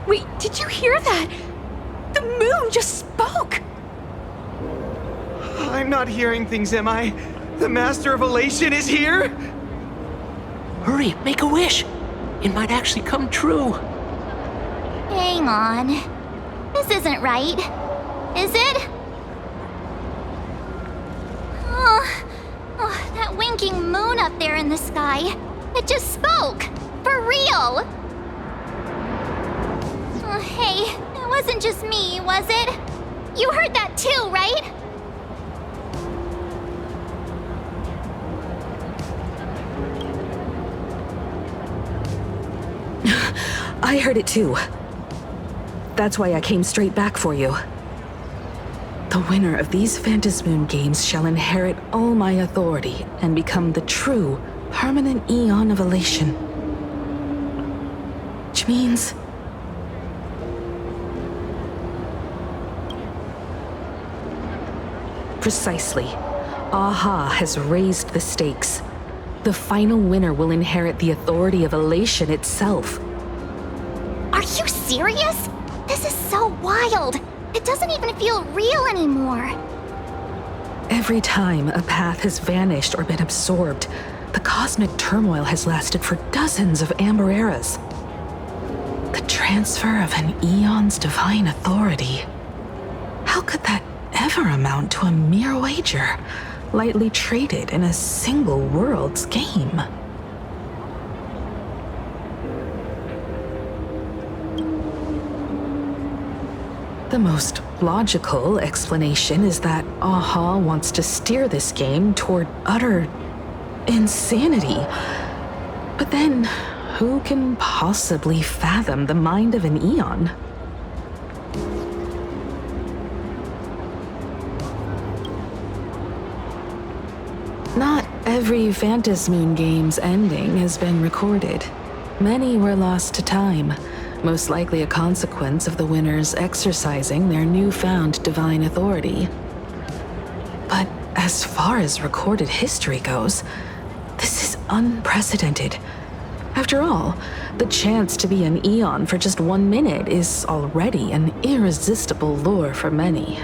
Wait, did you hear that? The moon just spoke! I'm not hearing things, am I? The Master of Elation is here? Hurry, make a wish. It might actually come true. Hang on. This isn't right. Is it? Oh, that winking moon up there in the sky. It just spoke. For real. Oh, hey, it wasn't just me, was it? You heard that too, right? I heard it too. That's why I came straight back for you. The winner of these Phantasmoon games shall inherit all my authority and become the true, permanent Eon of Elation. Which means... Precisely. Aha has raised the stakes. The final winner will inherit the authority of Elation itself. Are you serious? This is so wild. It doesn't even feel real anymore. Every time a path has vanished or been absorbed, the cosmic turmoil has lasted for dozens of Amber eras. The transfer of an Eon's divine authority. How could that ever amount to a mere wager, lightly traded in a single world's game? The most logical explanation is that Aha wants to steer this game toward utter insanity. But then, who can possibly fathom the mind of an Eon? Not every Phantasmoon game's ending has been recorded. Many were lost to time, most likely a consequence of the winners exercising their newfound divine authority. But as far as recorded history goes, this is unprecedented. After all, the chance to be an Eon for just 1 minute is already an irresistible lure for many.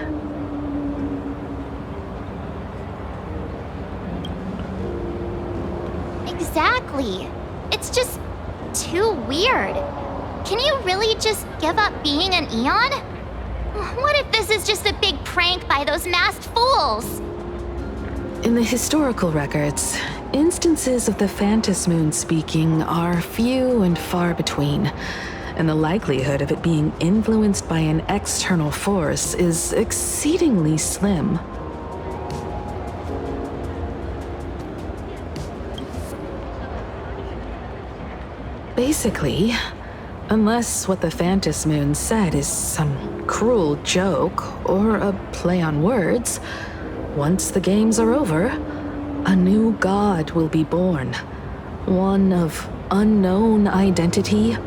Exactly. It's just too weird. Can you really just give up being an Eon? What if this is just a big prank by those masked fools? In the historical records, instances of the Phantasmoon speaking are few and far between, and the likelihood of it being influenced by an external force is exceedingly slim. Basically, unless what the Phantasmoon said is some cruel joke or a play on words, once the games are over, a new god will be born. One of unknown identity,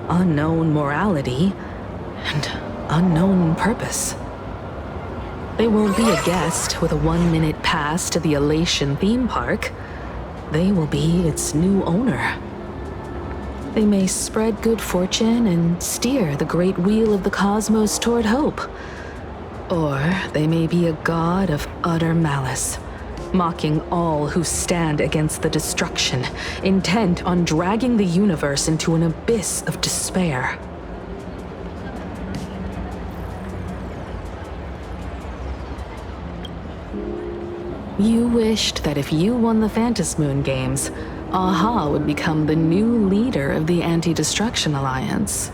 unknown morality, and unknown purpose. They won't be a guest with a 1-minute pass to the Elation theme park. They will be its new owner. They may spread good fortune and steer the great wheel of the cosmos toward hope. Or they may be a god of utter malice, mocking all who stand against the destruction, intent on dragging the universe into an abyss of despair. You wished that if you won the Phantasmoon games, Aha would become the new leader of the Anti-Destruction Alliance.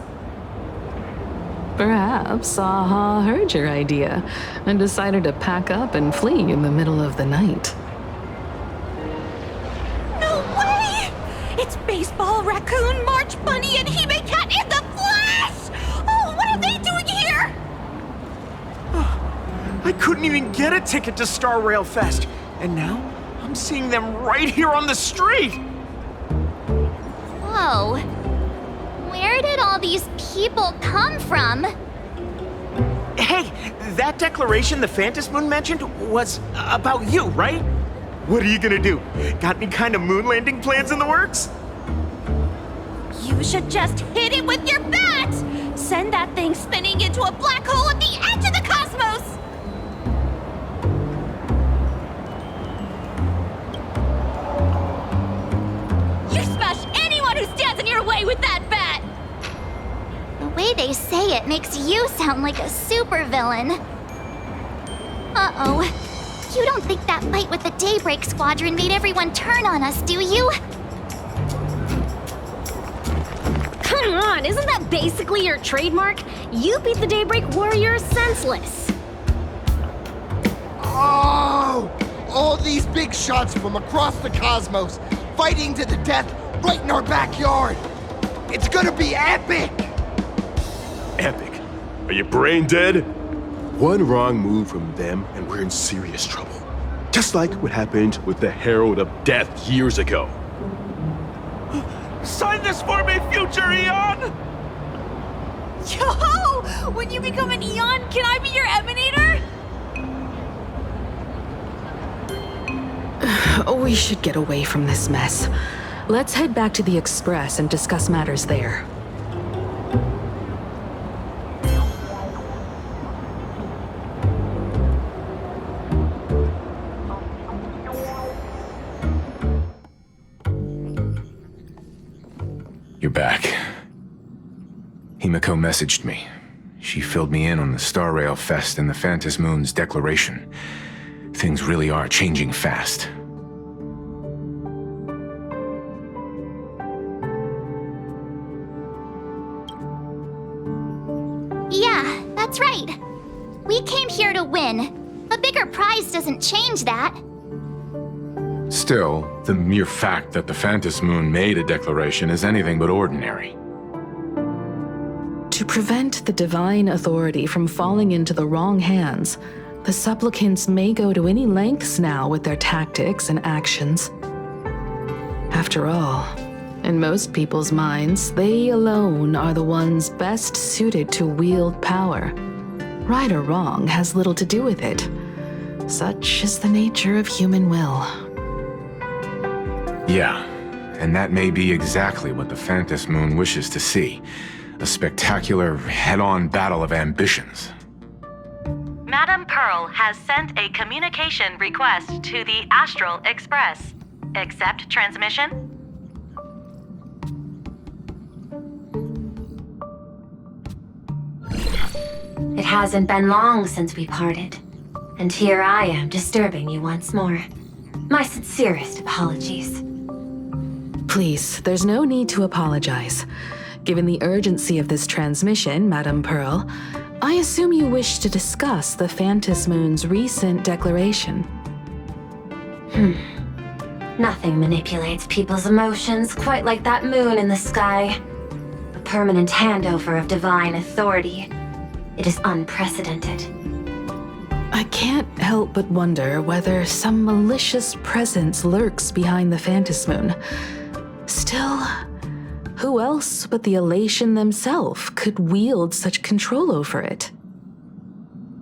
Perhaps Aha heard your idea and decided to pack up and flee in the middle of the night. No way! It's Baseball, Raccoon, March Bunny, and Hime Cat in the flesh! Oh, what are they doing here? I couldn't even get a ticket to Star Rail Fest, and now I'm seeing them right here on the street! Whoa. Where did all these people come from? Hey, that declaration the Phantom Moon mentioned was about you, right? What are you gonna do? Got any kind of moon landing plans in the works? You should just hit it with your bat! Send that thing spinning into a black hole at the edge of the cosmos! You smash anyone who stands in your way with that bat! The way they say it makes you sound like a supervillain. Uh-oh. You don't think that fight with the Daybreak Squadron made everyone turn on us, do you? Come on, isn't that basically your trademark? You beat the Daybreak Warriors senseless. Oh! All these big shots from across the cosmos, fighting to the death right in our backyard. It's gonna be epic! Epic. Are you brain dead? One wrong move from them and we're in serious trouble. Just like what happened with the Herald of Death years ago. Sign this for me, future Eon! Yo! When you become an Eon, can I be your Emanator? We should get away from this mess. Let's head back to the Express and discuss matters there. You're back. Himiko messaged me. She filled me in on the Star Rail Fest and the Phantom Moon's declaration. Things really are changing fast. Yeah, that's right. We came here to win. A bigger prize doesn't change that. Still, the mere fact that the Phantom Moon made a declaration is anything but ordinary. To prevent the divine authority from falling into the wrong hands, the supplicants may go to any lengths now with their tactics and actions. After all, in most people's minds, they alone are the ones best suited to wield power. Right or wrong has little to do with it. Such is the nature of human will. Yeah, and that may be exactly what the Phantom Moon wishes to see. A spectacular, head-on battle of ambitions. Madam Pearl has sent a communication request to the Astral Express. Accept transmission? It hasn't been long since we parted, and here I am disturbing you once more. My sincerest apologies. Please, there's no need to apologize. Given the urgency of this transmission, Madam Pearl, I assume you wish to discuss the Phantom Moon's recent declaration. Nothing manipulates people's emotions quite like that moon in the sky. A permanent handover of divine authority. It is unprecedented. I can't help but wonder whether some malicious presence lurks behind the Phantom Moon. Still, who else but the Elation themselves could wield such control over it?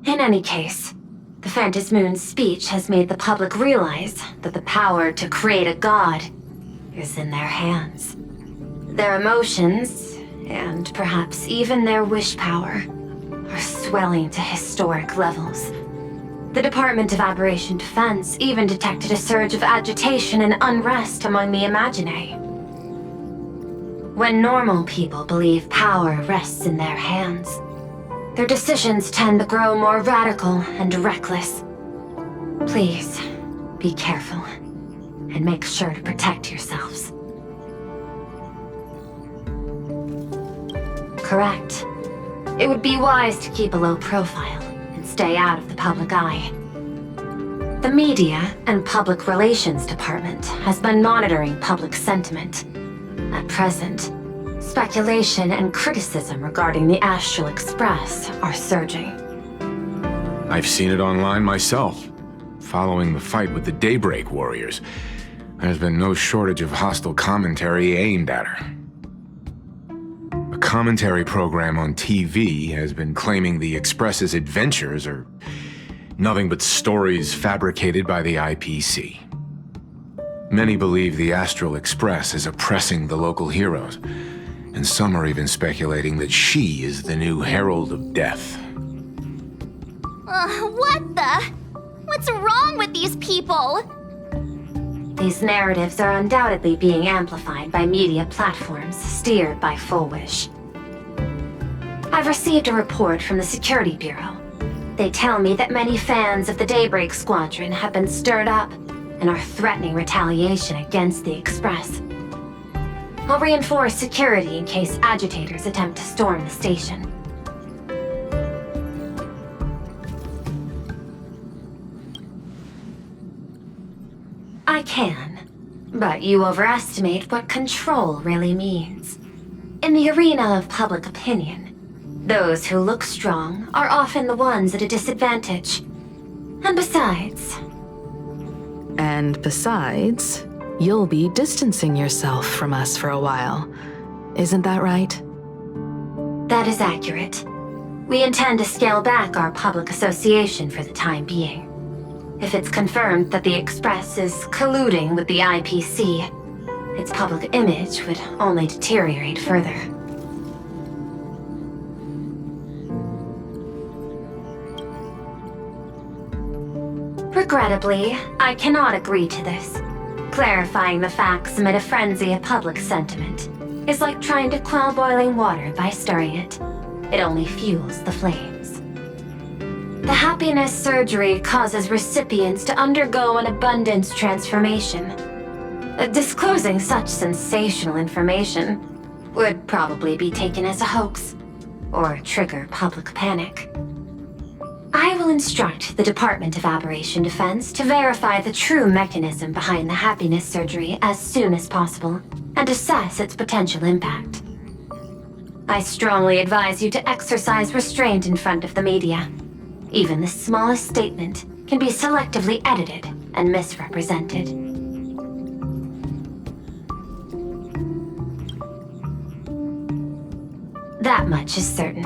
In any case, the Phantom Moon's speech has made the public realize that the power to create a god is in their hands. Their emotions, and perhaps even their wish power, are swelling to historic levels. The Department of Aberration Defense even detected a surge of agitation and unrest among the Imaginae. When normal people believe power rests in their hands, their decisions tend to grow more radical and reckless. Please, be careful, and make sure to protect yourselves. Correct. it would be wise to keep a low profile and stay out of the public eye. The Media and Public Relations Department has been monitoring public sentiment. At present, speculation and criticism regarding the Astral Express are surging. I've seen it online myself. Following the fight with the Daybreak Warriors, there's been no shortage of hostile commentary aimed at her. A commentary program on TV has been claiming the Express's adventures are nothing but stories fabricated by the IPC. Many believe the Astral Express is oppressing the local heroes, and some are even speculating that she is the new Herald of Death. What the? What's wrong with these people? These narratives are undoubtedly being amplified by media platforms steered by Full Wish. I've received a report from the Security Bureau. They tell me that many fans of the Daybreak Squadron have been stirred up and are threatening retaliation against the Express. I'll reinforce security in case agitators attempt to storm the station. I can, but you overestimate what control really means. In the arena of public opinion, those who look strong are often the ones at a disadvantage. And besides, you'll be distancing yourself from us for a while. Isn't that right? That is accurate. We intend to scale back our public association for the time being. If it's confirmed that the Express is colluding with the IPC, its public image would only deteriorate further. Regrettably, I cannot agree to this. Clarifying the facts amid a frenzy of public sentiment is like trying to quell boiling water by stirring it. It only fuels the flames. The happiness surgery causes recipients to undergo an abundance transformation. Disclosing such sensational information would probably be taken as a hoax, or trigger public panic. I will instruct the Department of Aberration Defense to verify the true mechanism behind the happiness surgery as soon as possible, and assess its potential impact. I strongly advise you to exercise restraint in front of the media. Even the smallest statement can be selectively edited and misrepresented. That much is certain.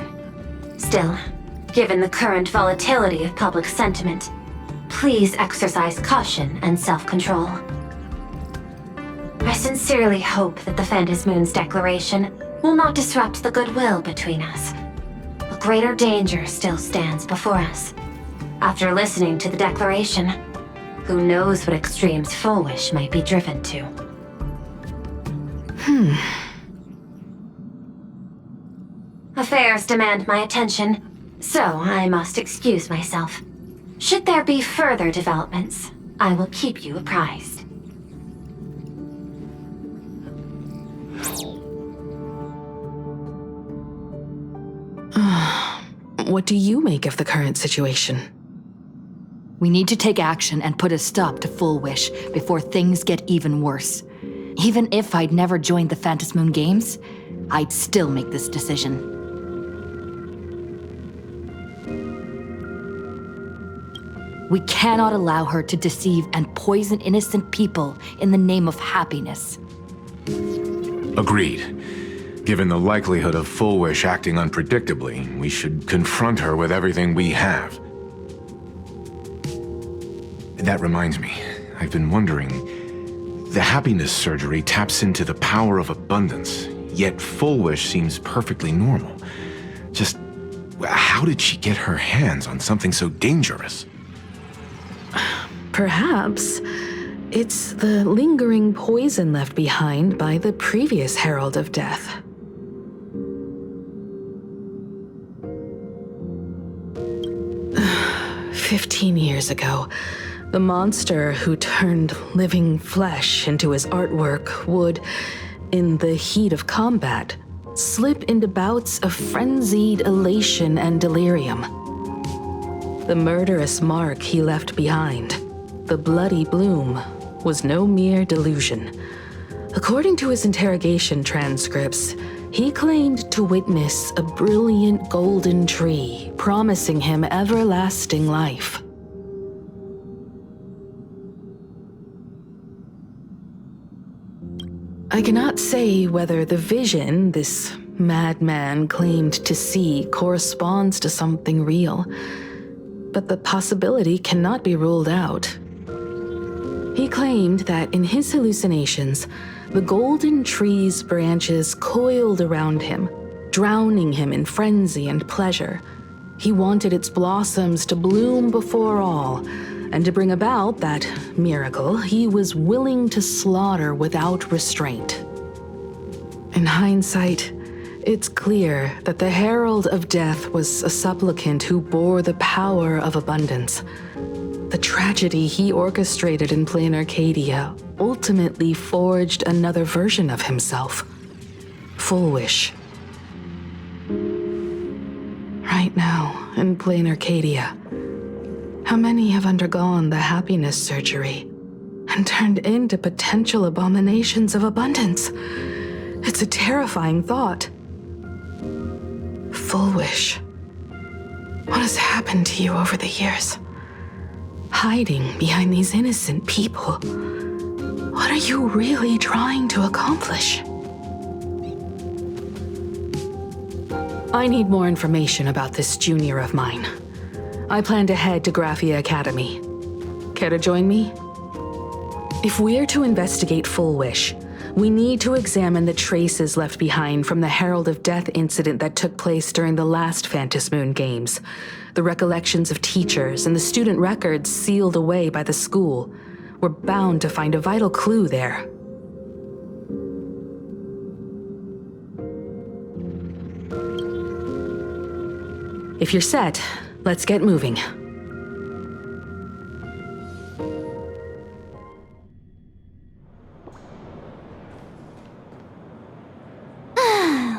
Still, given the current volatility of public sentiment, please exercise caution and self-control. I sincerely hope that the Phantom Moon's declaration will not disrupt the goodwill between us. A greater danger still stands before us. After listening to the declaration, who knows what extremes Full Wish might be driven to. Affairs demand my attention, so I must excuse myself. Should there be further developments, I will keep you apprised. What do you make of the current situation? We need to take action and put a stop to Full Wish before things get even worse. Even if I'd never joined the Phantom Moon Games, I'd still make this decision. We cannot allow her to deceive and poison innocent people in the name of happiness. Agreed. Given the likelihood of Full Wish acting unpredictably, we should confront her with everything we have. That reminds me, I've been wondering, the happiness surgery taps into the power of abundance, yet Full Wish seems perfectly normal. Just, how did she get her hands on something so dangerous? Perhaps it's the lingering poison left behind by the previous Herald of Death. "15 years ago, the monster who turned living flesh into his artwork would, in the heat of combat, slip into bouts of frenzied elation and delirium. The murderous mark he left behind, the bloody bloom, was no mere delusion. According to his interrogation transcripts, he claimed to witness a brilliant golden tree promising him everlasting life. I cannot say whether the vision this madman claimed to see corresponds to something real, but the possibility cannot be ruled out. He claimed that in his hallucinations, the golden tree's branches coiled around him, drowning him in frenzy and pleasure. He wanted its blossoms to bloom before all, and to bring about that miracle, he was willing to slaughter without restraint. In hindsight, it's clear that the Herald of Death was a supplicant who bore the power of abundance. The tragedy he orchestrated in Planarcadia ultimately forged another version of himself, Full Wish. Right now, in Planarcadia, how many have undergone the happiness surgery and turned into potential abominations of abundance? It's a terrifying thought. Full Wish. What has happened to you over the years? Hiding behind these innocent people. What are you really trying to accomplish? I need more information about this junior of mine. I plan to head to Graphia Academy. Care to join me? If we're to investigate Full Wish, we need to examine the traces left behind from the Herald of Death incident that took place during the last Phantom Moon Games. The recollections of teachers and the student records sealed away by the school. We're bound to find a vital clue there. If you're set, let's get moving.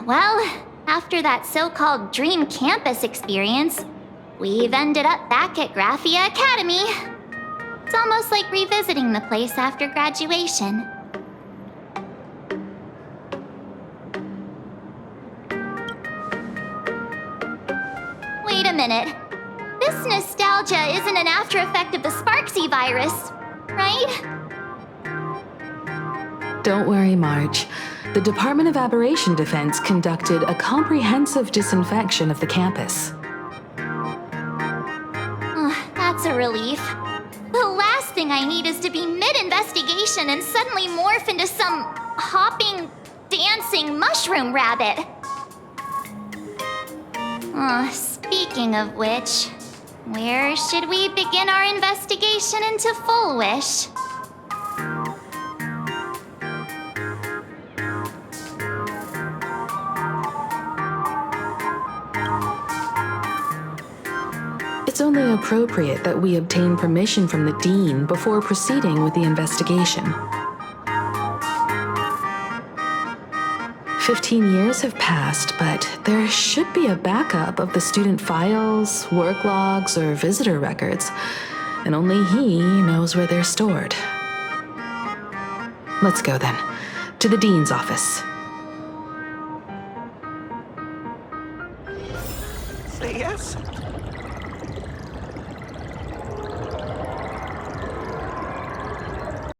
Well, after that so-called dream campus experience, we've ended up back at Graphia Academy. It's almost like revisiting the place after graduation. Wait a minute. This nostalgia isn't an after effect of the Sparksy virus, right? Don't worry, Marge. The Department of Aberration Defense conducted a comprehensive disinfection of the campus. That's a relief. The last thing I need is to be mid-investigation and suddenly morph into some hopping, dancing mushroom rabbit. Speaking of which, where should we begin our investigation into Full Wish? It's only appropriate that we obtain permission from the Dean before proceeding with the investigation. 15 years have passed, but there should be a backup of the student files, work logs, or visitor records, and only he knows where they're stored. Let's go then, to the Dean's office. Say yes.